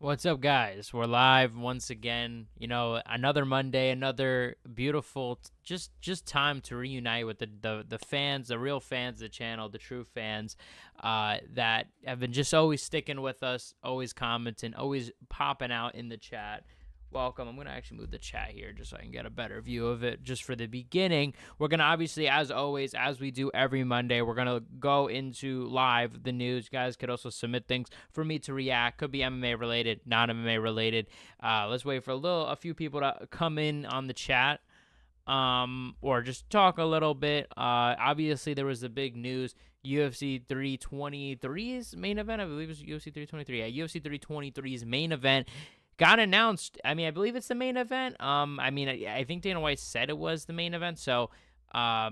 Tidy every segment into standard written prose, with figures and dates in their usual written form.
What's up, guys? We're live once again. Another Monday, another beautiful, just time to reunite with the fans, the real fans of the channel, the true fans, that have been just always sticking with us, always commenting, always popping out in the chat. Welcome. I'm going to actually move the chat here just so I can get a better view of it just for the beginning. We're going to obviously, as always, as we do every Monday, we're going to go into live the news. You guys could also submit things for me to react. Could be MMA related, not MMA related. Let's wait for a few people to come in on the chat or just talk a little bit. Obviously, there was the big news. UFC 323's main event, I believe it was UFC 323. Yeah, UFC 323's main event got announced. I believe it's the main event. I think Dana White said it was the main event. So, yeah,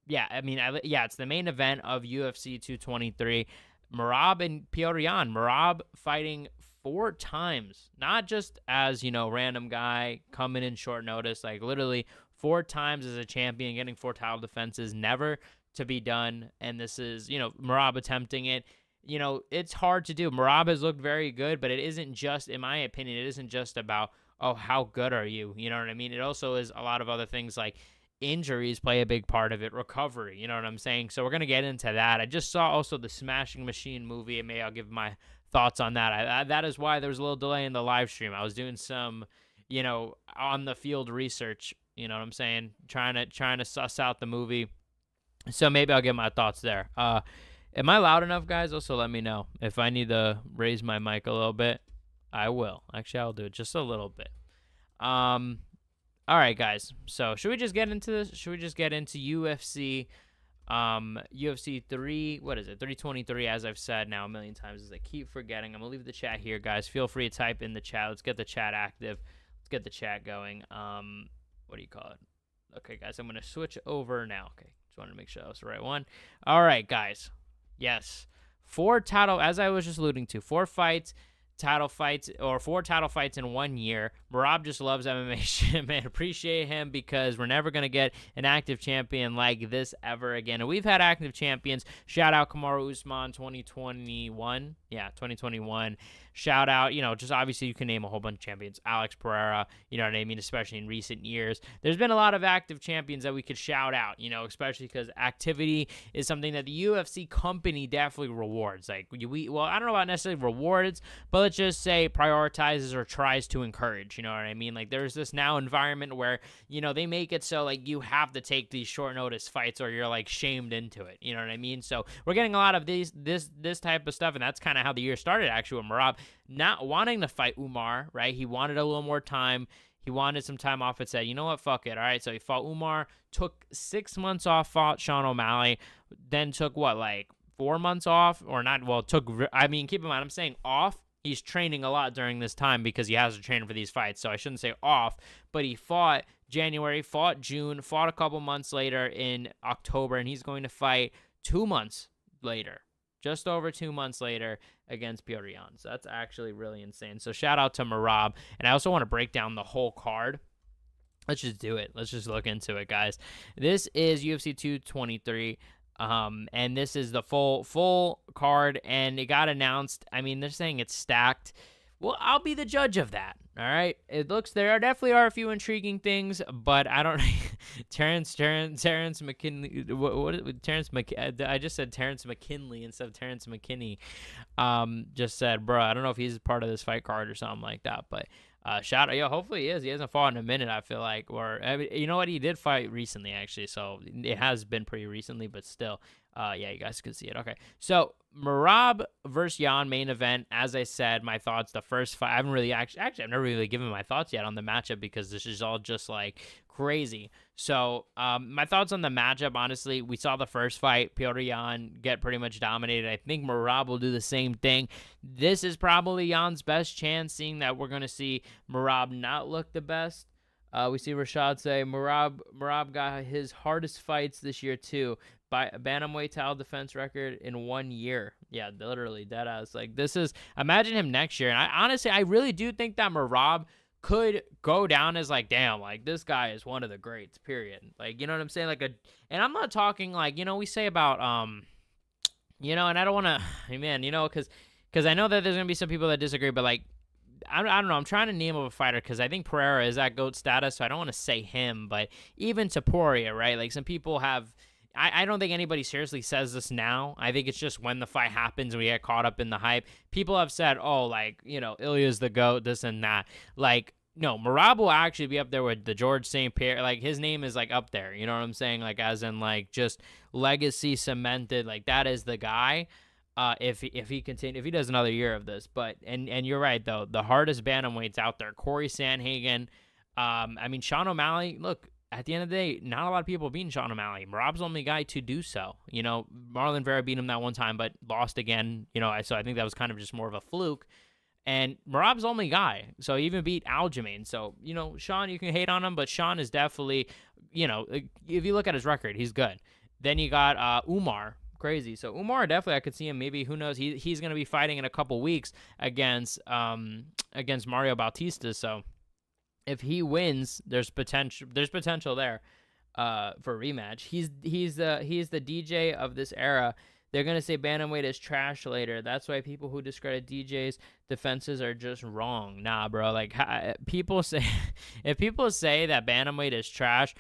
it's the main event of UFC 223. Merab and Petr Yan. Merab fighting 4 times, not just as, random guy coming in short notice, like literally 4 times as a champion, getting 4 title defenses, never to be done. And this is, Merab attempting it. It's hard to do. Merab has looked very good, but it isn't just, in my opinion, it isn't just about, oh, how good are you? You know what I mean? It also is a lot of other things like injuries play a big part of it, recovery, you know what I'm saying? So we're going to get into that. I just saw also the Smashing Machine movie, and maybe I'll give my thoughts on that. That is why there was a little delay in the live stream. I was doing some, on the field research, you know what I'm saying? Trying to suss out the movie. So maybe I'll get my thoughts there. Am I loud enough, guys? Also, let me know. If I need to raise my mic a little bit, I will. Actually, I'll do it just a little bit. All right, guys. So, should we just get into this? Should we just get into UFC? UFC 323, as I've said now a million times, as I keep forgetting. I'm going to leave the chat here, guys. Feel free to type in the chat. Let's get the chat active. Let's get the chat going. What do you call it? Okay, guys, I'm going to switch over now. Okay, just wanted to make sure that was the right one. All right, guys. Yes. 4 title, as I was just alluding to, 4 title fights in 1 year. Merab just loves MMA shit, man. Appreciate him because we're never going to get an active champion like this ever again. And we've had active champions. Shout out Kamaru Usman 2021. Yeah, 2021. Shout out, just obviously you can name a whole bunch of champions. Alex Pereira, you know what I mean? Especially in recent years. There's been a lot of active champions that we could shout out, especially because activity is something that the UFC company definitely rewards. Like, I don't know about necessarily rewards, but let's just say prioritizes or tries to encourage, you know what I mean? Like, there's this now environment where, they make it so, like, you have to take these short notice fights or you're, like, shamed into it, you know what I mean? So we're getting a lot of this type of stuff, and that's kind of how the year started, actually, with Merab not wanting to fight Umar, right? He wanted a little more time. He wanted some time off and said, you know what, fuck it. All right, so he fought Umar, took 6 months off, fought Sean O'Malley, then took 4 months off? Or not, keep in mind, I'm saying off. He's training a lot during this time because he has to train for these fights, so I shouldn't say off, but he fought January, fought June, fought a couple months later in October, and he's going to fight 2 months later. Just over 2 months later against Petr Yan. So that's actually really insane. So shout out to Merab. And I also want to break down the whole card. Let's just do it. Let's just look into it, guys. This is UFC 223. And this is the full card. And it got announced. They're saying it's stacked. Well, I'll be the judge of that. All right. There definitely are a few intriguing things, but I don't. Terrence McKinley. I just said Terrence McKinley instead of Terrence McKinney. Just said, bro, I don't know if he's part of this fight card or something like that, but shout out. Hopefully he is. He hasn't fought in a minute, I feel like. Or, you know what? He did fight recently, actually. So it has been pretty recently, but still. Yeah, you guys can see it. Okay. So Merab versus Yan main event. As I said, my thoughts, the first fight, I haven't really I've never really given my thoughts yet on the matchup because this is all just like crazy. So my thoughts on the matchup, honestly, we saw the first fight, Petr Yan get pretty much dominated. I think Merab will do the same thing. This is probably Yan's best chance, seeing that we're going to see Merab not look the best. We see Rashad say Merab got his hardest fights this year too. By a bantamweight title defense record in 1 year. Yeah, literally, deadass. Like, this is, imagine him next year. And I really do think that Merab could go down as like, damn, like this guy is one of the greats, period. Like, you know what I'm saying? And I'm not talking like, we say about, and I don't want to, man, because I know that there's going to be some people that disagree, but like, I don't know. I'm trying to name of a fighter because I think Pereira is at GOAT status, so I don't want to say him. But even Topuria, right? Like some people have. I don't think anybody seriously says this now. I think it's just when the fight happens and we get caught up in the hype. People have said, oh, like, Ilya's the GOAT, this and that. Like, no, Merab will actually be up there with the George St. Pierre. Like, his name is, like, up there. You know what I'm saying? Like, as in, like, just legacy cemented. Like, that is the guy. If he does another year of this. But, and you're right, though. The hardest bantamweights out there. Cory Sandhagen. Sean O'Malley, look. At the end of the day, not a lot of people beating Sean O'Malley. Merab's the only guy to do so. Marlon Vera beat him that one time, but lost again. So I think that was kind of just more of a fluke. And Merab's the only guy. So he even beat Aljamain. So, Sean, you can hate on him, but Sean is definitely, if you look at his record, he's good. Then you got Umar. Crazy. So Umar, definitely, I could see him. Maybe, who knows? He's going to be fighting in a couple weeks against Mario Bautista. So if he wins, there's potential there for a rematch. He's the DJ of this era. They're gonna say bantamweight is trash later. That's why people who discredit DJ's defenses are just wrong. Nah, bro. Like, people say, if people say that bantamweight is trash,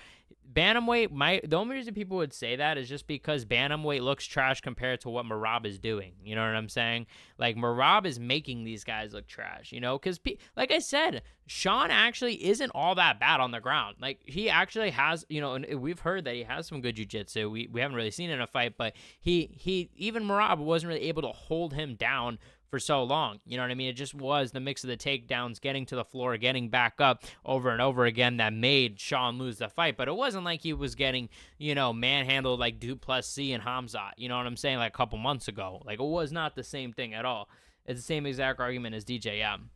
bantamweight the only reason people would say that is just because bantamweight looks trash compared to what Merab is doing. You know what I'm saying? Like, Merab is making these guys look trash, because like I said, Sean actually isn't all that bad on the ground. Like, he actually has, and we've heard that he has some good jiu-jitsu. We haven't really seen it in a fight, but he even Merab wasn't really able to hold him down for so long. You know what I mean? It just was the mix of the takedowns, getting to the floor, getting back up over and over again that made Sean lose the fight. But it wasn't like he was getting, manhandled like Duplessis and Hamzat. You know what I'm saying? Like a couple months ago. Like, it was not the same thing at all. It's the same exact argument as DJM.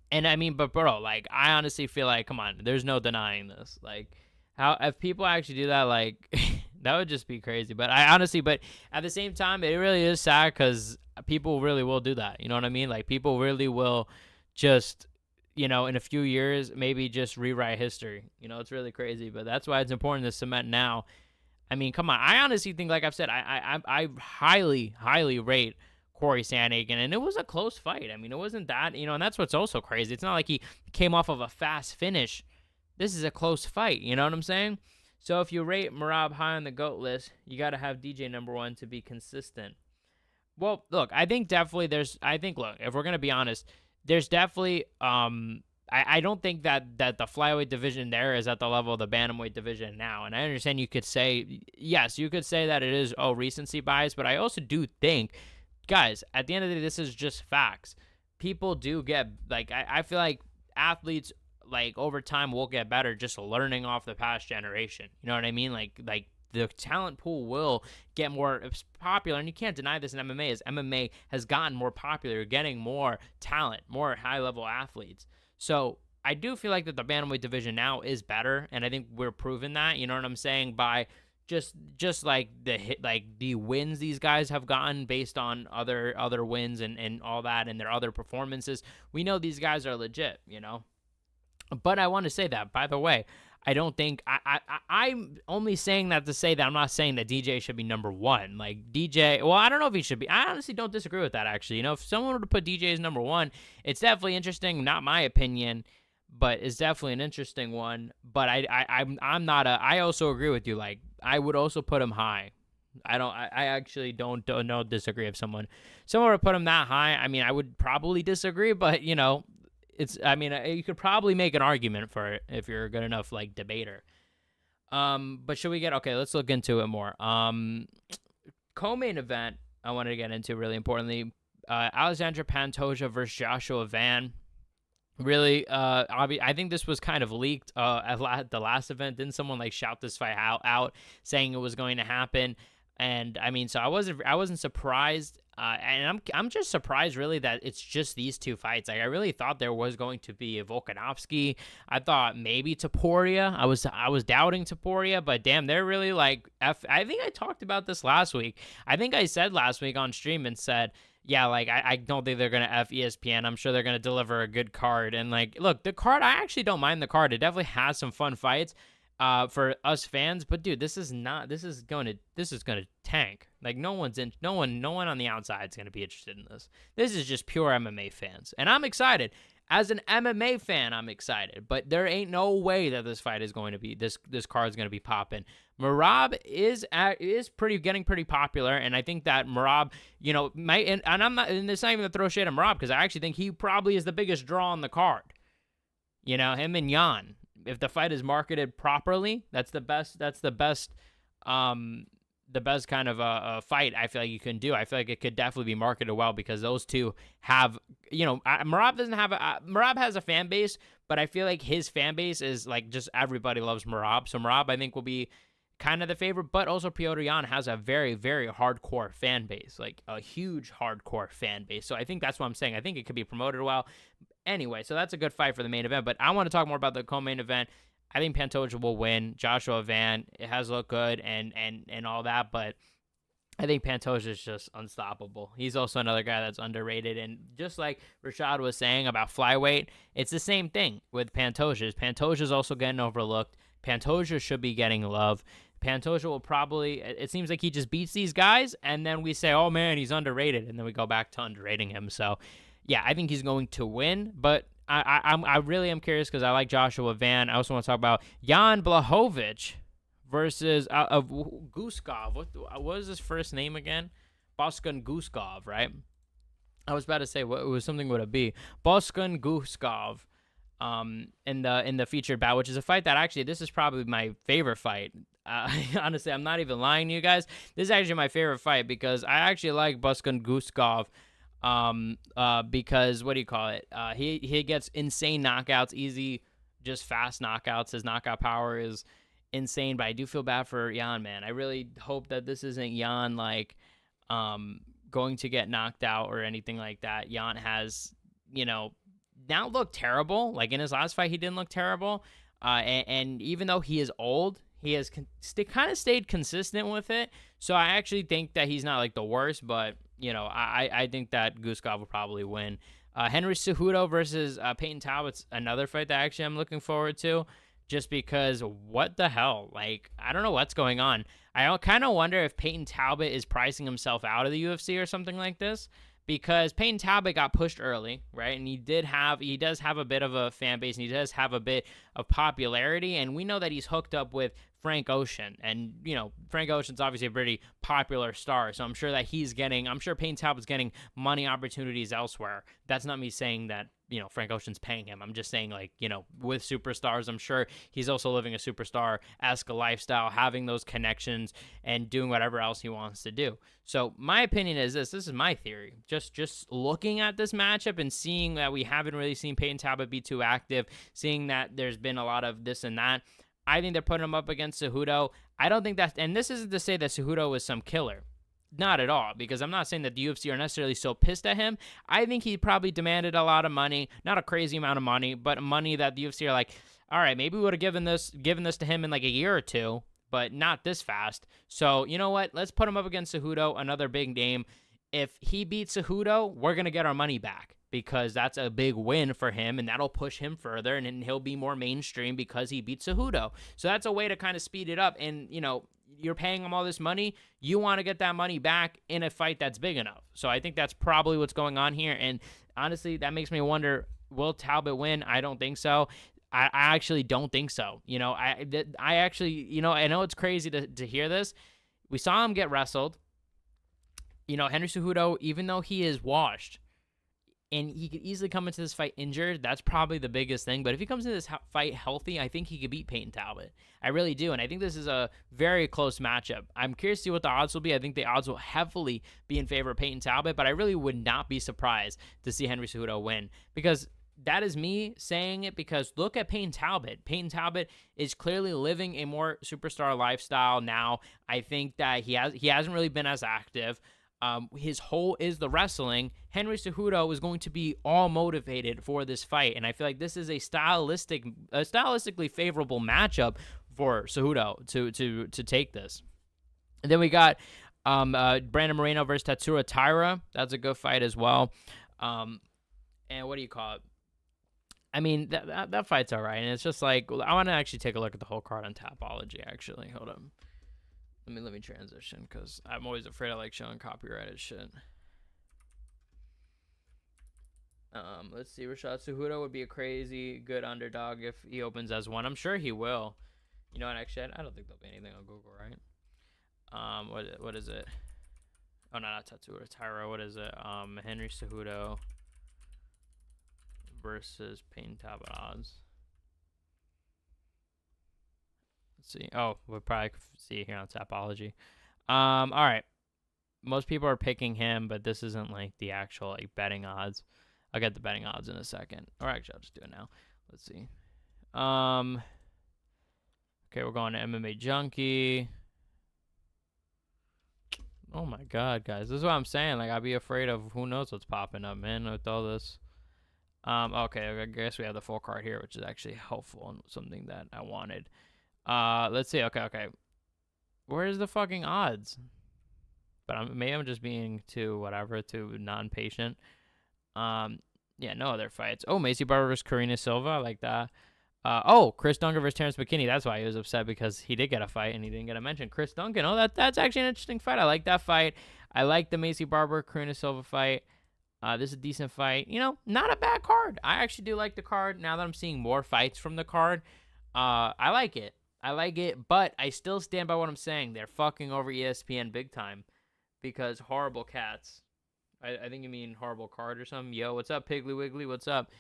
And but bro, like, I honestly feel like, come on, there's no denying this. Like, if people actually do that, like, that would just be crazy. But at the same time, it really is sad because people really will do that. You know what I mean? Like, people really will just, in a few years, maybe just rewrite history. It's really crazy. But that's why it's important to cement now. Come on. I honestly think, like I've said, I highly, highly rate Cory Sandhagen, and it was a close fight. It wasn't that, and that's what's also crazy. It's not like he came off of a fast finish. This is a close fight. You know what I'm saying? So if you rate Merab high on the GOAT list, you got to have DJ number one to be consistent. Well, look, I think definitely look, if we're going to be honest, there's definitely, I don't think that the flyweight division there is at the level of the bantamweight division now. And I understand you could say, yes, you could say that it is, recency bias, but I also do think, guys, at the end of the day, this is just facts. People do get, like, I feel like athletes, like, over time will get better just learning off the past generation. You know what I mean? Like the talent pool will get more popular, and you can't deny this in MMA, as MMA has gotten more popular, getting more talent, more high-level athletes. So I do feel like that the bantamweight division now is better, and I think we're proving that, you know what I'm saying, by just like the wins these guys have gotten based on other wins and all that, and their other performances. We know these guys are legit, But I want to say that, by the way, I don't think I'm only saying that to say that I'm not saying that DJ should be number one. Like, DJ, well, I don't know if he should be. I honestly don't disagree with that, actually. If someone were to put DJ as number one, it's definitely interesting. Not my opinion, but it's definitely an interesting one. But I'm not I also agree with you. Like, I would also put him high. I actually don't disagree if someone were to put him that high. I would probably disagree, but you could probably make an argument for it if you're a good enough, like, debater. But should we let's look into it more. Co-main event I wanted to get into, really importantly, Alexandre Pantoja versus Joshua Van. Really, I think this was kind of leaked at the last event. Didn't someone, like, shout this fight out saying it was going to happen? And so I wasn't surprised. And I'm just surprised, really, that it's just these two fights. Like, I really thought there was going to be a Volkanovski. I thought maybe Topuria. I was doubting Topuria, but damn, they're really like I think I talked about this last week. I think I said last week on stream and said, yeah, like, I don't think they're gonna F ESPN. I'm sure they're gonna deliver a good card. And, like, look, the card, I actually don't mind the card. It definitely has some fun fights for us fans, but dude, this is gonna tank. Like, no one on the outside is gonna be interested in this. This is just pure MMA fans, and I'm excited. As an MMA fan, I'm excited, but there ain't no way that this fight is going to be this card is going to be popping. Merab is getting pretty popular, and I think that Merab, might and I'm not, and it's not even to throw shade at Merab because I actually think he probably is the biggest draw on the card. Him and Yan. If the fight is marketed properly, that's the best. That's the best. The best kind of a fight I feel like you can do. I feel like it could definitely be marketed well because those two have, Merab has a fan base, but I feel like his fan base is like just everybody loves Merab. So Merab, I think, will be kind of the favorite, but also Petr Yan has a very, very hardcore fan base, like a huge hardcore fan base. So I think that's what I'm saying. I think it could be promoted well. Anyway, so that's a good fight for the main event, but I want to talk more about the co-main event. I think Pantoja will win. Joshua Van, it has looked good and all that, but I think Pantoja is just unstoppable. He's also another guy that's underrated, and just like Rashad was saying about flyweight, it's the same thing with Pantoja. Pantoja's also getting overlooked. Pantoja should be getting love. Pantoja will probably, it seems like he just beats these guys, and then we say, oh man, he's underrated, and then we go back to underrating him. So, yeah, I think he's going to win, but I really am curious because I like Joshua Van. I also want to talk about Jan Blachowicz versus Guskov. What was his first name again? Boskan Guskov, right? I was about to say what it was something with a B. Boskan Guskov. In the featured bout, which is a fight that actually this is probably my favorite fight. Honestly, I'm not even lying to you guys. This is actually my favorite fight because I actually like Boskan Guskov. Because what do you call it? He gets insane knockouts, easy, just fast knockouts. His knockout power is insane, but I do feel bad for Jan, man. I really hope that this isn't Jan going to get knocked out or anything like that. Jan has, now looked terrible. Like in his last fight, he didn't look terrible. And even though he is old, he has kind of stayed consistent with it. So I actually think that he's not like the worst, but I think that Guskov will probably win. Henry Cejudo versus Peyton Talbot's another fight that actually I'm looking forward to, just because what the hell? Like, I don't know what's going on. I kind of wonder if Peyton Talbot is pricing himself out of the UFC or something like this, because Peyton Talbot got pushed early, right? And he does have a bit of a fan base, and he does have a bit of popularity, and we know that he's hooked up with Frank Ocean, and Frank Ocean's obviously a pretty popular star, so I'm sure Peyton Talbot's getting money opportunities elsewhere. That's not me saying that Frank Ocean's paying him. I'm just saying, like, with superstars, I'm sure he's also living a superstar-esque lifestyle, having those connections and doing whatever else he wants to do. So my opinion is this is my theory. Just looking at this matchup and seeing that we haven't really seen Peyton Talbot be too active, seeing that there's been a lot of this and that, I think they're putting him up against Cejudo. I don't think and this isn't to say that Cejudo is some killer. Not at all, because I'm not saying that the UFC are necessarily so pissed at him. I think he probably demanded a lot of money, not a crazy amount of money, but money that the UFC are like, all right, maybe we would have given this to him in like a year or two, but not this fast. So you know what? Let's put him up against Cejudo, another big name. If he beats Cejudo, we're gonna get our money back, because that's a big win for him, and that'll push him further, and then he'll be more mainstream because he beat Cejudo. So that's a way to kind of speed it up, and you're paying him all this money, you want to get that money back in a fight that's big enough. So I think that's probably what's going on here, and honestly, that makes me wonder, will Talbot win? I don't think so. I actually don't think so. I actually, I know it's crazy to hear this. We saw him get wrestled. Henry Cejudo, even though he is washed, and he could easily come into this fight injured, that's probably the biggest thing. But if he comes into this fight healthy, I think he could beat Peyton Talbot. I really do. And I think this is a very close matchup. I'm curious to see what the odds will be. I think the odds will heavily be in favor of Peyton Talbot, but I really would not be surprised to see Henry Cejudo win, because that is me saying it, because look at Peyton Talbot. Peyton Talbot is clearly living a more superstar lifestyle now. I think that he hasn't really been as active. His whole is the wrestling. Henry Cejudo is going to be all motivated for this fight, and I feel like this is a stylistically favorable matchup for Cejudo to take this. And then we got Brandon Moreno versus Tatsuro Taira. That's a good fight as well. And what do you call it? I mean, that fight's all right, and it's just like, I want to actually take a look at the whole card on Tapology. Actually, hold on. Let me transition, because I'm always afraid of like showing copyrighted shit. Let's see. Rashad Cejudo would be a crazy good underdog if he opens as one. I'm sure he will. You know what? Actually, I don't think there'll be anything on Google, right? What is it? Oh, no, not Tatsuo. Tyro. What is it? Henry Cejudo versus Payne Talbot odds. Let's see. Oh, we'll probably see it here on Tapology. All right. Most people are picking him, but this isn't like the actual like betting odds. I'll get the betting odds in a second. Or actually, I'll just do it now. Let's see. Okay, we're going to MMA Junkie. Oh my God, guys. This is what I'm saying. Like, I'd be afraid of who knows what's popping up, man, with all this. Okay, I guess we have the full card here, which is actually helpful and something that I wanted. Let's see. Okay. Where's the fucking odds? But maybe I'm just being too non-patient. Yeah, no other fights. Oh, Macy Barber versus Karina Silva. I like that. Chris Duncan versus Terrence McKinney. That's why he was upset, because he did get a fight and he didn't get a mention. Chris Duncan. Oh, that's actually an interesting fight. I like that fight. I like the Macy Barber Karina Silva fight. This is a decent fight. You know, not a bad card. I actually do like the card. Now that I'm seeing more fights from the card, I like it. But I still stand by what I'm saying. They're fucking over ESPN big time, because horrible cats. I think you mean horrible card or something. Yo, what's up, Piggly Wiggly? What's up?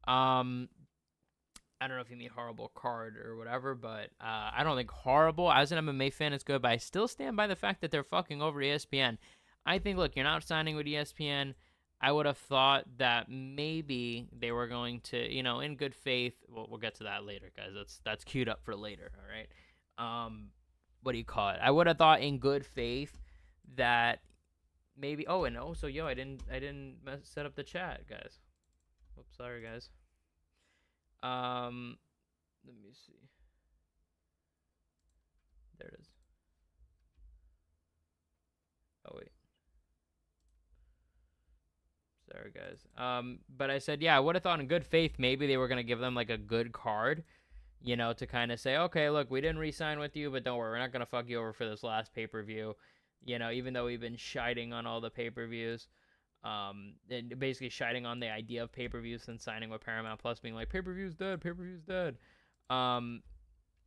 I don't know if you mean horrible card or whatever, but I don't think horrible. As an MMA fan, it's good, but I still stand by the fact that they're fucking over ESPN. I think, look, you're not signing with ESPN. I would have thought that maybe they were going to, you know, in good faith. We'll get to that later, guys. That's queued up for later, all right? What do you call it? I would have thought in good faith that maybe. Oh, and also, yo, I didn't set up the chat, guys. Oops, sorry, guys. Let me see. There it is. Oh, wait. Sorry, guys. But I said, yeah, I would have thought in good faith maybe they were going to give them like a good card, you know, to kind of say, okay, look, we didn't re-sign with you, but don't worry, we're not going to fuck you over for this last pay-per-view, you know, even though we've been shiting on all the pay-per-views. And basically shiting on the idea of pay-per-views since signing with Paramount Plus, being like, pay-per-view's dead.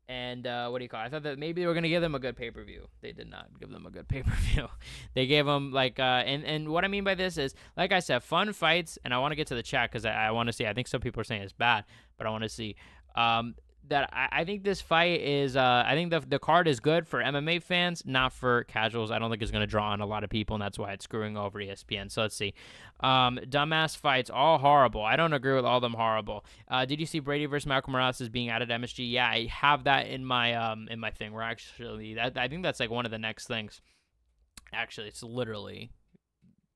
And what do you call it? I thought that maybe they were going to give them a good pay-per-view. They did not give them a good pay-per-view. They gave them, like, and what I mean by this is, like I said, fun fights, and I want to get to the chat because I want to see. I think some people are saying it's bad, but I want to see. That I think this fight is, I think the card is good for MMA fans, not for casuals. I don't think it's going to draw on a lot of people, and that's why it's screwing over ESPN. So let's see. Dumbass fights, all horrible. I don't agree with all of them horrible. Did you see Brady versus Malcolm Morales is being added to MSG? Yeah, I have that in my thing. We're actually, I think that's like one of the next things. Actually, it's literally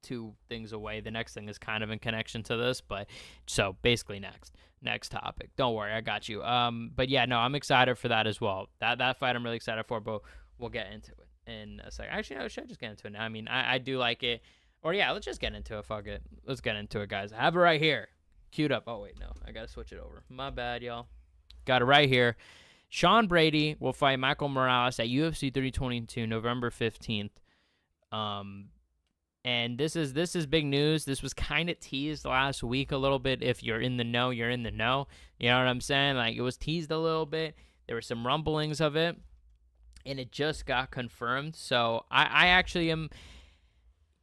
2 things away. The next thing is kind of in connection to this, but so basically next topic. Don't worry, I got you. But yeah, no, I'm excited for that as well. That fight I'm really excited for, but we'll get into it in a second. Actually, no, should I just get into it now? I mean, I do like it. Or yeah, let's just get into it. Fuck it. Let's get into it, guys. I have it right here. Queued up. Oh, wait, no. I got to switch it over. My bad, y'all. Got it right here. Sean Brady will fight Michael Morales at UFC 322, November 15th. And this is big news. This was kind of teased last week a little bit. If you're in the know, you're in the know. You know what I'm saying? Like, it was teased a little bit. There were some rumblings of it, and it just got confirmed. So I actually am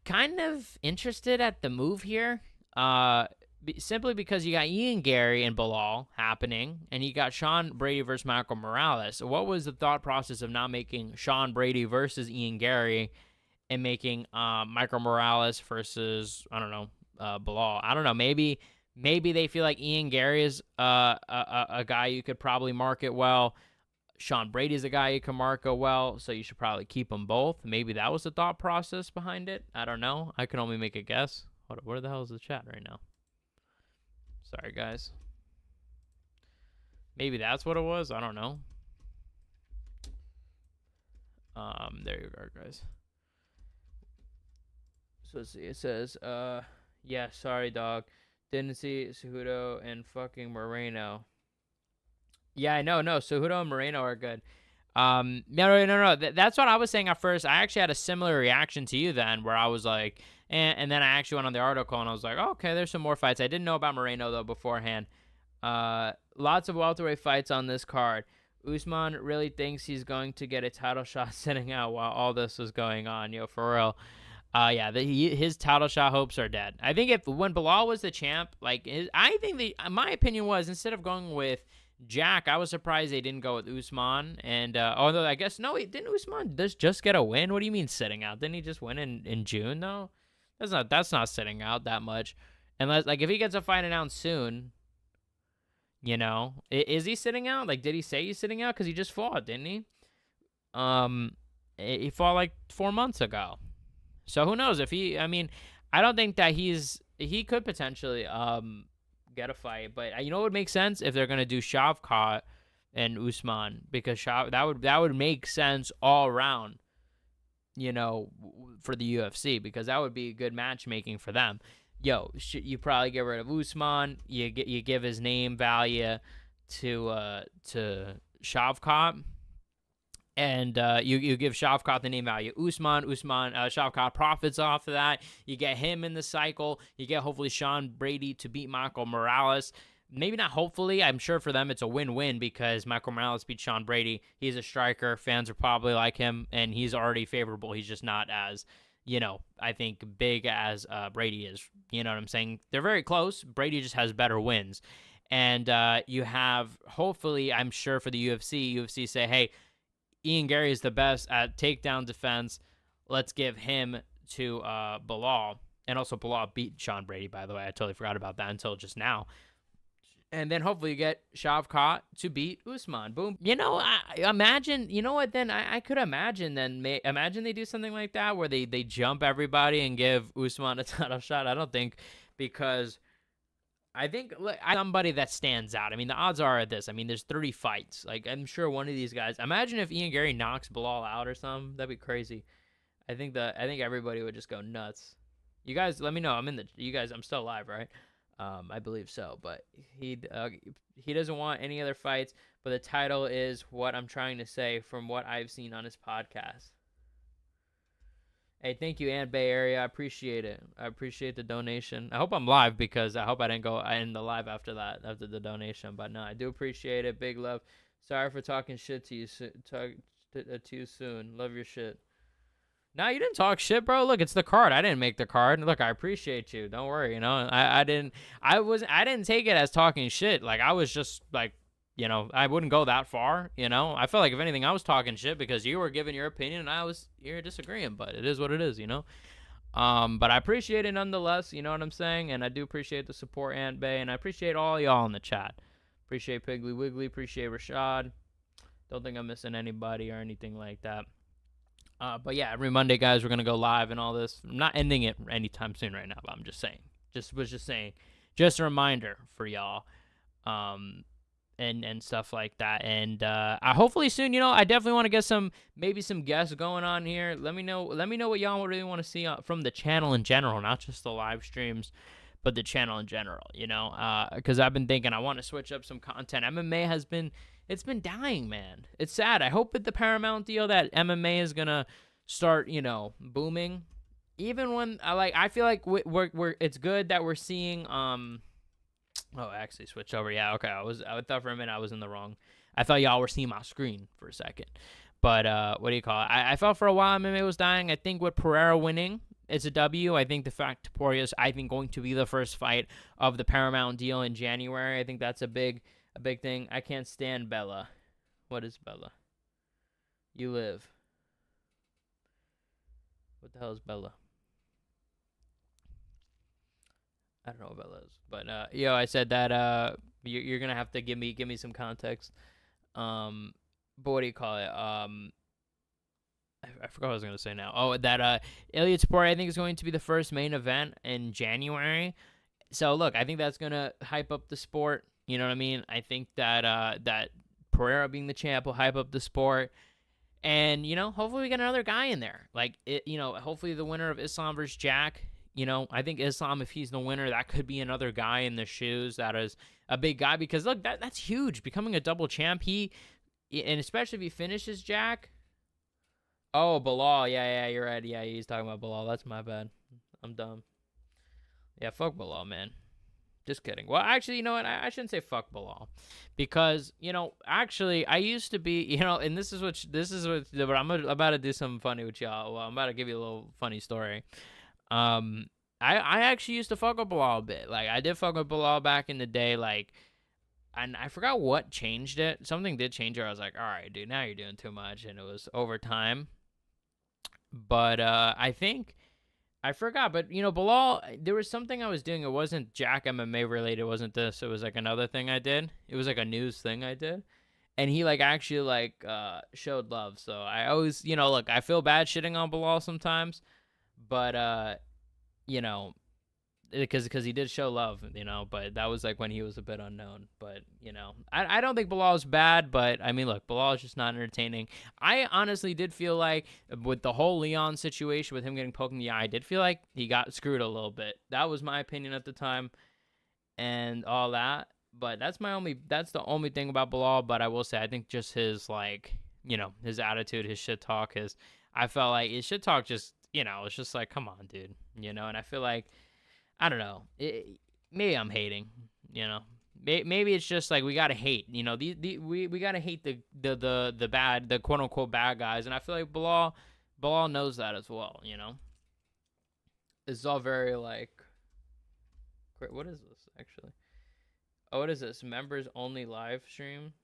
kind of interested at the move here, simply because you got Ian Gary and Bilal happening, and you got Sean Brady versus Michael Morales. So what was the thought process of not making Sean Brady versus Ian Gary and making Michael Morales versus, I don't know, Bilal? I don't know. Maybe they feel like Ian Gary is a guy you could probably market well. Sean Brady's a guy you can market well, so you should probably keep them both. Maybe that was the thought process behind it. I don't know. I can only make a guess. Where the hell is the chat right now? Sorry, guys. Maybe that's what it was. I don't know. There you go, guys. So let's see. It says, yeah, sorry, dog. Didn't see Cejudo and fucking Moreno. Yeah, no. Cejudo and Moreno are good. No. That's what I was saying at first. I actually had a similar reaction to you then, where I was like, And then I actually went on the article and I was like, oh, okay, there's some more fights. I didn't know about Moreno though beforehand. Lots of welterweight fights on this card. Usman really thinks he's going to get a title shot sitting out while all this is going on, for real. Yeah, his title shot hopes are dead. I think when Bilal was the champ, I think my opinion was, instead of going with Jack, I was surprised they didn't go with Usman. And although I guess didn't Usman just get a win? What do you mean sitting out? Didn't he just win in June though? That's not sitting out that much, unless if he gets a fight announced soon. Is he sitting out? Did he say he's sitting out? Because he just fought, didn't he? He fought 4 months ago. So who knows if he? I mean, I don't think that he could potentially get a fight, but what would make sense if they're gonna do Shavkat and Usman, because that would make sense all around, for the UFC, because that would be good matchmaking for them. You probably get rid of Usman. You give his name value to Shavkat, and you give Shavkat the name value. Shavkat profits off of that. You get him in the cycle. You get hopefully Sean Brady to beat Michael Morales. Maybe not hopefully. I'm sure for them it's a win-win, because Michael Morales beat Sean Brady. He's a striker. Fans are probably like him, and he's already favorable. He's just not as, I think big as Brady is. You know what I'm saying? They're very close. Brady just has better wins. And you have, hopefully, I'm sure for the UFC say, hey, Ian Gary is the best at takedown defense. Let's give him to Bilal. And also Bilal beat Sean Brady, by the way. I totally forgot about that until just now. And then hopefully you get Shavkat to beat Usman. Boom. I imagine, what then? I could imagine then, imagine they do something like that where they jump everybody and give Usman a title shot. I don't think, because I think somebody that stands out. I mean, the odds are at this. I mean, there's 30 fights. I'm sure one of these guys. Imagine if Ian Gary knocks Bilal out or something. That'd be crazy. I think everybody would just go nuts. You guys, let me know. I'm still alive, right? I believe so, but he doesn't want any other fights. But the title is what I'm trying to say from what I've seen on his podcast. Hey, thank you, Ann Bay Area. I appreciate it. I appreciate the donation. I hope I'm live, because I hope I didn't go in the live after the donation. But no, I do appreciate it. Big love. Sorry for talking shit to you. To you soon. Love your shit. No, you didn't talk shit, bro. Look, it's the card. I didn't make the card. Look, I appreciate you. Don't worry. I didn't take it as talking shit. I was just I wouldn't go that far. I felt like if anything, I was talking shit because you were giving your opinion and you're disagreeing. But it is what it is. But I appreciate it nonetheless. You know what I'm saying? And I do appreciate the support, Aunt Bay, and I appreciate all y'all in the chat. Appreciate Piggly Wiggly. Appreciate Rashad. Don't think I'm missing anybody or anything like that. But yeah, every Monday, guys, we're going to go live and all this. I'm not ending it anytime soon right now, but I'm just saying. Just a reminder for y'all. And stuff like that. And hopefully soon, I definitely want to get maybe some guests going on here. Let me know what y'all really want to see from the channel in general, not just the live streams, but the channel in general, because I've been thinking I want to switch up some content. MMA it's been dying, man. It's sad. I hope with the Paramount deal that MMA is going to start, booming. Even when I feel like it's good that we're seeing oh, I actually switched over. Yeah, okay. I thought for a minute I was in the wrong. I thought y'all were seeing my screen for a second. But what do you call it? I felt for a while MMA was dying. I think with Pereira winning, it's a W. I think the fact Topuria is, going to be the first fight of the Paramount deal in January. I think that's a big thing. I can't stand Bella. What is Bella? You live. What the hell is Bella? I don't know what Bella is. But I said that you're gonna have to give me some context. But what do you call it? I forgot what I was gonna say now. Oh, that Ilia Topuria I think is going to be the first main event in January. So look, I think that's gonna hype up the sport. You know what I mean? I think that that Pereira being the champ will hype up the sport. And, hopefully we get another guy in there. Hopefully the winner of Islam versus Jack. I think Islam, if he's the winner, that could be another guy in the shoes that is a big guy. Because, look, that's huge. Becoming a double champ, and especially if he finishes Jack. Oh, Bilal. Yeah, you're right. Yeah, he's talking about Bilal. That's my bad. I'm dumb. Yeah, fuck Bilal, man. Just kidding. Well, actually, you know what? I shouldn't say fuck Bilal, because actually, I used to be, and this is what but I'm about to do something funny with y'all. Well, I'm about to give you a little funny story. I actually used to fuck with Bilal a bit. Like, I did fuck with Bilal back in the day. Like, and I forgot what changed it. Something did change it. I was like, all right, dude, now you're doing too much, and it was over time. But I think. I forgot, but Bilal, there was something I was doing. It wasn't JackMMA related. It wasn't this. It was like another thing I did. It was like a news thing I did, and he actually showed love. So I always, look, I feel bad shitting on Bilal sometimes, but because he did show love, but that was like when he was a bit unknown. But I don't think Bilal's bad, but I mean, look, Bilal is just not entertaining. I honestly did feel like with the whole Leon situation, with him getting poked in the eye, I did feel like he got screwed a little bit. That was my opinion at the time, and all that. But that's the only thing about Bilal. But I will say, I think just his his attitude, his shit talk, I felt like his shit talk just it's just like, come on, dude, and I feel like. I don't know. Maybe I'm hating. Maybe it's just like we gotta hate. We gotta hate the bad, the quote unquote bad guys, and I feel like Bilal knows that as well. It's all very like. What is this actually? Oh, what is this? Members only live stream.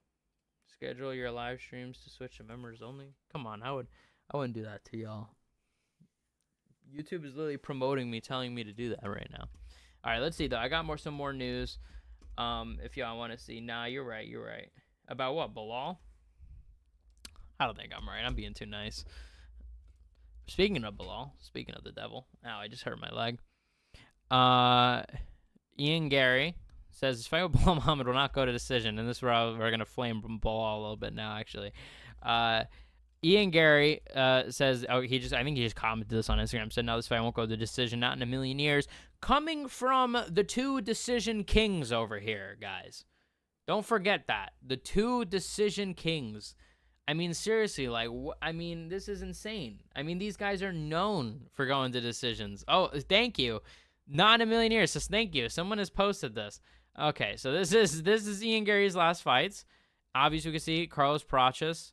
Schedule your live streams to switch to members only. Come on, I wouldn't do that to y'all. YouTube is literally promoting me, telling me to do that right now. All right, let's see, though. I got some more news. If y'all want to see. Nah, you're right. About what, Bilal? I don't think I'm right. I'm being too nice. Speaking of Bilal, speaking of the devil. Ow, I just hurt my leg. Ian Gary says, this fight with Bilal Muhammad will not go to decision. And this is where we're going to flame Bilal a little bit now, actually. Ian Gary says, I think he just commented this on Instagram, said, no, this fight won't go to decision, not in a million years. Coming from the two decision kings over here, guys. Don't forget that. The two decision kings. I mean, seriously, this is insane. I mean, these guys are known for going to decisions. Oh, thank you. Not in a million years, so thank you. Someone has posted this. Okay, so this is Ian Gary's last fights. Obviously, we can see Carlos Pratas.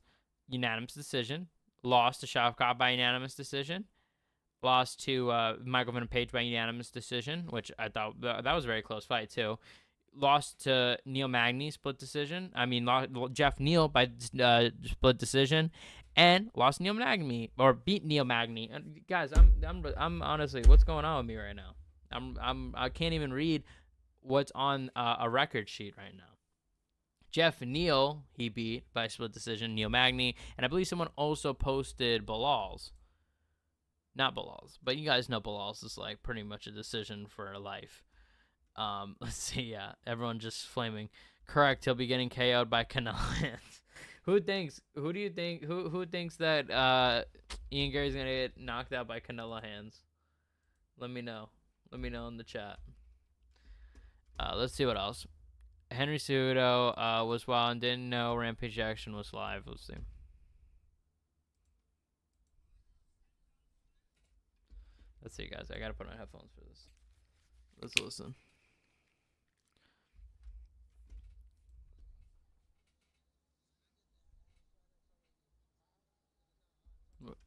Unanimous decision. Lost to Shavkat by unanimous decision. Lost to Michael Venom Page by unanimous decision, which I thought that was a very close fight too. Lost to Neil Magny, split decision. I mean, Jeff Neal by split decision, and lost Neil Magny, or beat Neil Magny. And guys, I'm honestly, what's going on with me right now? I can't even read what's on a record sheet right now. Jeff Neal, he beat by split decision, Neil Magny. And I believe someone also posted Bilal's. Not Bilal's, but you guys know Bilal's is like pretty much a decision for life. Let's see, yeah. Everyone just flaming. Correct, he'll be getting KO'd by Canelo hands. Who thinks that Ian Gary's going to get knocked out by Canelo hands? Let me know. Let me know in the chat. Let's see what else. Henry Cejudo was wild and didn't know Rampage Action was live. Let's see. Let's see, guys. I gotta put on headphones for this. Let's listen.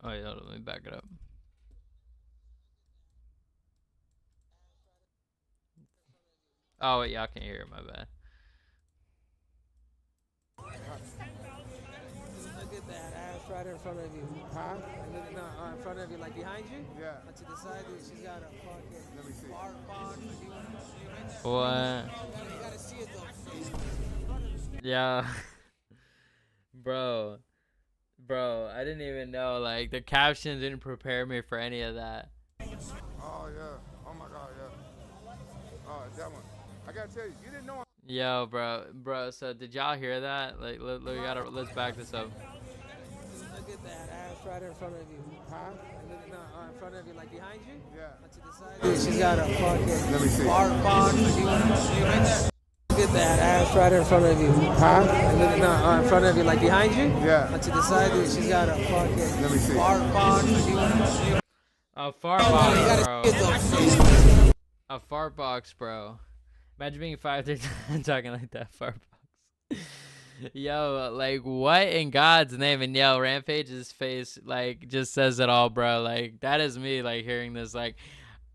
Oh yeah, let me back it up. Oh wait, y'all can't hear it. My bad. Look at that ass right in front of you. Huh? No, in front of you, like behind you? Yeah. To the side, dude, she's got a fucking bar box. What? You gotta see it though. Yeah. Bro, I didn't even know. Like, the captions didn't prepare me for any of that. Oh, yeah. Oh, my God, yeah. Oh, that one. I gotta tell you, you didn't know. Yo, bro. So did y'all hear that? Like, let's back this up. Look at that ass right in front of you. Huh? No, in front of you, like behind you? Yeah. To the side, dude, she's got a fucking bar box. You right there? Look at that ass right in front of you. Huh? No, in front of you, like behind you? Yeah. To the side, dude, she's got a fucking bar box. A fart box, bro. A fart box, bro. Imagine being 5'3" and talking like that. Fart box. Yo, like, what in God's name? And yo, Rampage's face, like, just says it all, bro. Like, that is me, like, hearing this. Like,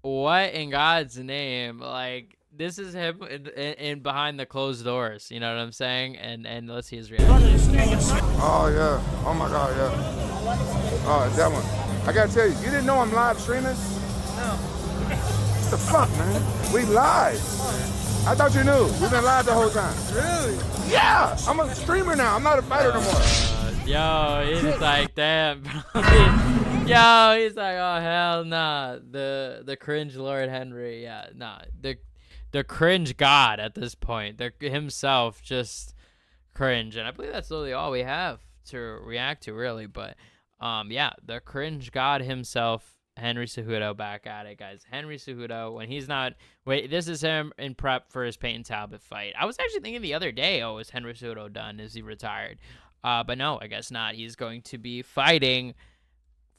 what in God's name? Like, this is him in behind the closed doors. You know what I'm saying? And let's see his reaction. Oh, yeah. Oh, my God, yeah. Oh, that one. I got to tell you, you didn't know I'm live streaming? No. What the fuck, man? We live. I thought you knew. We've been live the whole time. Really? Yeah, I'm a streamer now. I'm not a fighter no more. Yo, he's like, damn, bro. Yo, he's like, oh hell nah. The cringe Lord Henry, yeah, nah. The cringe God at this point. Himself just cringe, and I believe that's literally all we have to react to, really. But yeah, the cringe God himself. Henry Cejudo back at it, guys. Henry Cejudo, when he's not... Wait, this is him in prep for his Peyton Talbot fight. I was actually thinking the other day, oh, is Henry Cejudo done? Is he retired? But no, I guess not. He's going to be fighting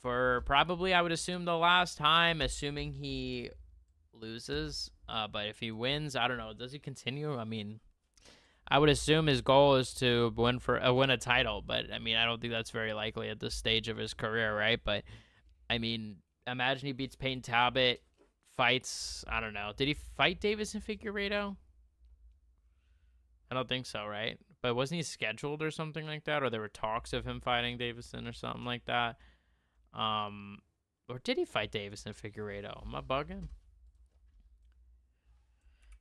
for probably, I would assume, the last time, assuming he loses. But if he wins, I don't know. Does he continue? I mean, I would assume his goal is to win a title. But, I mean, I don't think that's very likely at this stage of his career, right? But, I mean... Imagine he beats Peyton Talbot, fights, I don't know. Did he fight Davison Figueiredo? I don't think so, right? But wasn't he scheduled or something like that? Or there were talks of him fighting Davison or something like that? Or did he fight Davison Figueiredo? Am I bugging?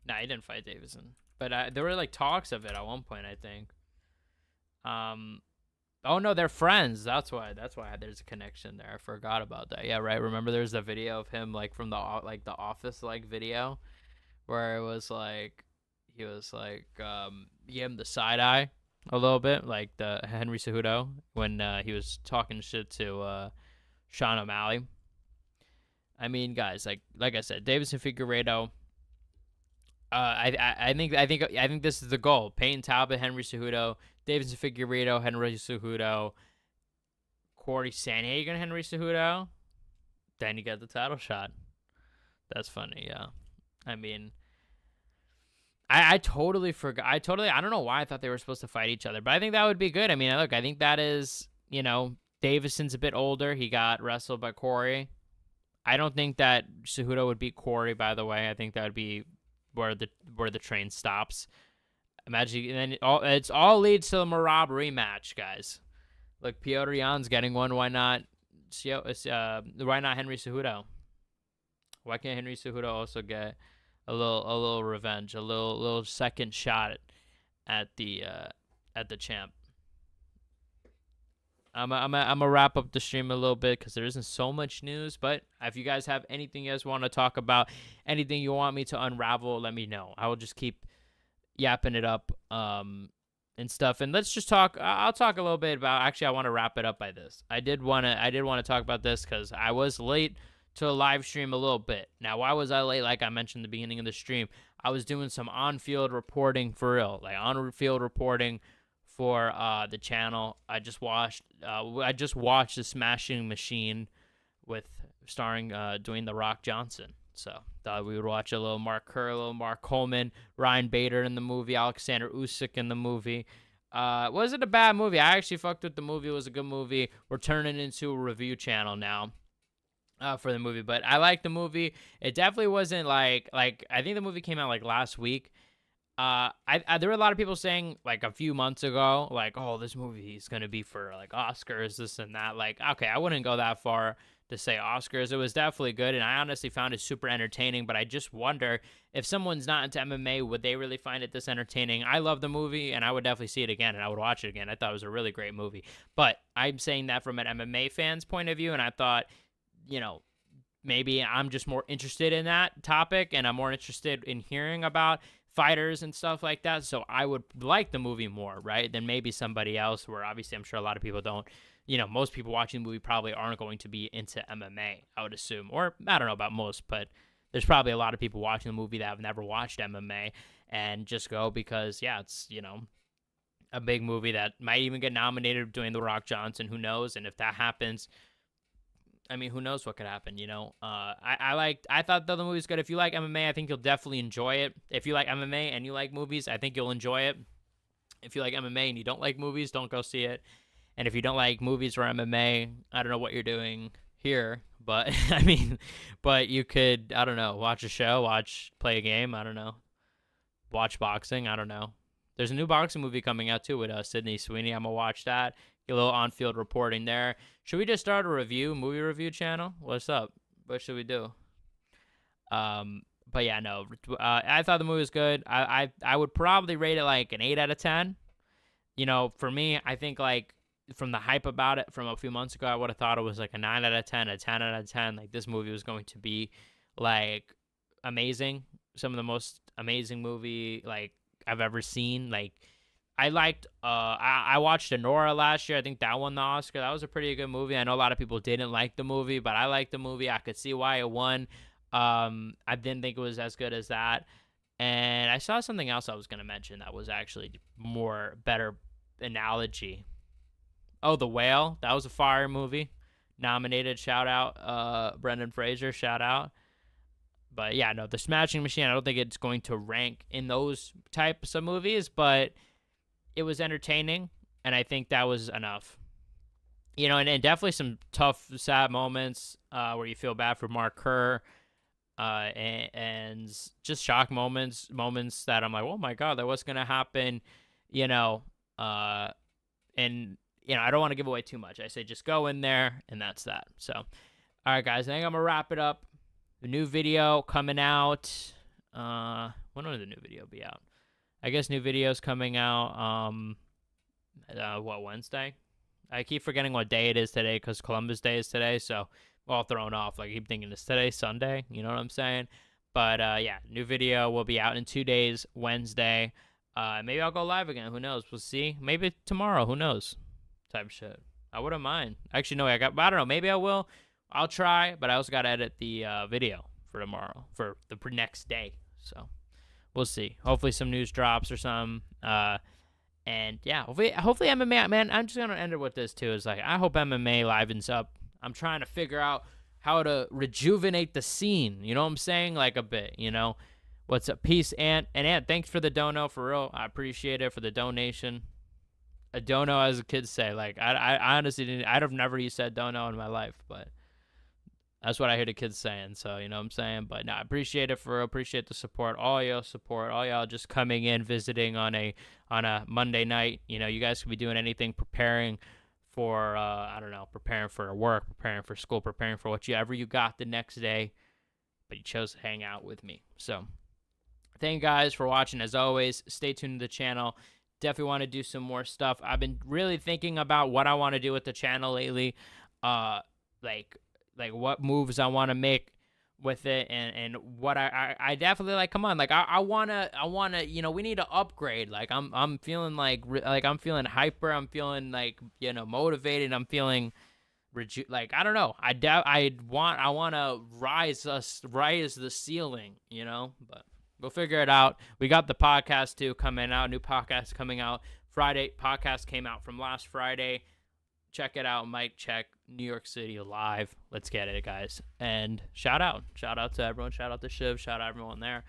Nah, he didn't fight Davison. But there were like talks of it at one point, I think. Oh no, they're friends. That's why there's a connection there. I forgot about that. Yeah, right. Remember there's a video of him like from the office like video where it was like he was like he gave him the side eye a little bit, like the Henry Cejudo when he was talking shit to Sean O'Malley. I mean, guys, like I said, Davison Figueiredo. I think this is the goal. Peyton Talbot, Henry Cejudo, Davison Figueiredo, Henry Cejudo, Cory Sandhagen, Henry Cejudo. Then you get the title shot. That's funny, yeah. I mean, I totally forgot. I don't know why I thought they were supposed to fight each other, but I think that would be good. I mean, look, I think that is, you know, Davison's a bit older. He got wrestled by Cory. I don't think that Cejudo would beat Cory, by the way. I think that would be where the train stops. Imagine, and then it all leads to the Merab rematch, guys. Look, Petr Yan's getting one. Why not? Why not Henry Cejudo? Why can't Henry Cejudo also get a little revenge, a little second shot at the champ? I'm gonna wrap up the stream a little bit because there isn't so much news. But if you guys have anything you guys want to talk about, anything you want me to unravel, let me know. I will just keep yapping it up and stuff. And let's just talk. I'll talk a little bit about. Actually, I want to wrap it up by this. I did want to talk about this because I was late to a live stream a little bit. Now, why was I late? Like I mentioned at the beginning of the stream, I was doing some on-field reporting for real, like on-field reporting for the channel. I just watched The Smashing Machine with starring Dwayne The Rock Johnson. So thought we would watch a little Mark Kerr, a little Mark Coleman, Ryan Bader in the movie, Alexander Usyk in the movie. Wasn't a bad movie. I actually fucked with the movie. It was a good movie. We're turning into a review channel now for the movie, but I liked the movie. It definitely wasn't like I think the movie came out like last week. There were a lot of people saying like a few months ago, like, oh, this movie is going to be for like Oscars, this and that. Like, okay, I wouldn't go that far to say Oscars. It was definitely good, and I honestly found it super entertaining, but I just wonder if someone's not into MMA, would they really find it this entertaining? I love the movie, and I would definitely see it again, and I would watch it again. I thought it was a really great movie, but I'm saying that from an MMA fan's point of view, and I thought, you know, maybe I'm just more interested in that topic, and I'm more interested in hearing about fighters and stuff like that, so I would like the movie more, right, than maybe somebody else, where obviously I'm sure a lot of people don't, you know, most people watching the movie probably aren't going to be into MMA, I would assume, or I don't know about most, but there's probably a lot of people watching the movie that have never watched MMA and just go because, yeah, it's, you know, a big movie that might even get nominated, Dwayne The Rock Johnson, who knows, and if that happens, I mean, who knows what could happen, you know? I thought the other movie was good. If you like MMA, I think you'll definitely enjoy it. If you like MMA and you like movies, I think you'll enjoy it. If you like MMA and you don't like movies, don't go see it. And if you don't like movies or MMA, I don't know what you're doing here, but I mean, but you could, I don't know, watch a show, play a game, I don't know, watch boxing, I don't know. There's a new boxing movie coming out too with Sydney Sweeney. I'm gonna watch that. Get a little on-field reporting there. Should we just start a movie review channel? What's up? What should we do? But yeah, no. I thought the movie was good. I would probably rate it like an 8 out of 10. You know, for me, I think like from the hype about it from a few months ago, I would have thought it was like a 9 out of 10, a 10 out of 10. Like this movie was going to be like amazing. Some of the most amazing movie like I've ever seen. Like I liked I watched Anora last year. I think that won the Oscar. That was a pretty good movie. I know a lot of people didn't like the movie, but I liked the movie. I could see why it won. I didn't think it was as good as that. And I saw something else I was going to mention that was actually better analogy. Oh, The Whale. That was a fire movie. Nominated. Shout out. Brendan Fraser. Shout out. But yeah, no, The Smashing Machine, I don't think it's going to rank in those types of movies, but it was entertaining, and I think that was enough. You know, and definitely some tough, sad moments where you feel bad for Mark Kerr, and just shock moments that I'm like, oh my God, that was going to happen, you know, and, you know, I don't want to give away too much. I say just go in there, and that's that. So, all right, guys, I think I'm going to wrap it up. The new video coming out. When will the new video be out? I guess new video's coming out, Wednesday? I keep forgetting what day it is today because Columbus Day is today, so I'm all thrown off. Like, I keep thinking it's today, Sunday. You know what I'm saying? But, yeah, new video will be out in 2 days, Wednesday. Maybe I'll go live again. Who knows? We'll see. Maybe tomorrow. Who knows? Type shit. I wouldn't mind. Actually, no, I don't know. Maybe I will. I'll try, but I also got to edit the video for tomorrow, for the next day. So we'll see. Hopefully some news drops or something. And yeah, hopefully MMA, man, I'm just going to end it with this too. Is like, I hope MMA livens up. I'm trying to figure out how to rejuvenate the scene. You know what I'm saying? Like a bit, you know? What's up? Peace, Ant. And Ant, thanks for the dono, for real. I appreciate it for the donation. A dono, as the kids say. Like, I honestly didn't, I'd have never said dono in my life, but that's what I hear the kids saying, so you know what I'm saying? But no, I appreciate it appreciate the support, all y'all support, all y'all just coming in, visiting on a Monday night. You know, you guys could be doing anything, preparing for, I don't know, preparing for work, preparing for school, preparing for whatever you got the next day, but you chose to hang out with me. So thank you guys for watching. As always, stay tuned to the channel. Definitely want to do some more stuff. I've been really thinking about what I want to do with the channel lately. Like what moves I want to make with it, and what I definitely like. Come on, like I wanna, you know, we need to upgrade. Like I'm feeling like I'm feeling hyper. I'm feeling like, you know, motivated. I'm feeling like, I don't know. I want to rise the ceiling, you know. But we'll figure it out. We got the podcast too coming out. New podcast coming out Friday. Podcast came out from last Friday. Check it out. Mike Check, New York City live. Let's get it, guys. And shout out to everyone. Shout out to Shiv. Shout out everyone there.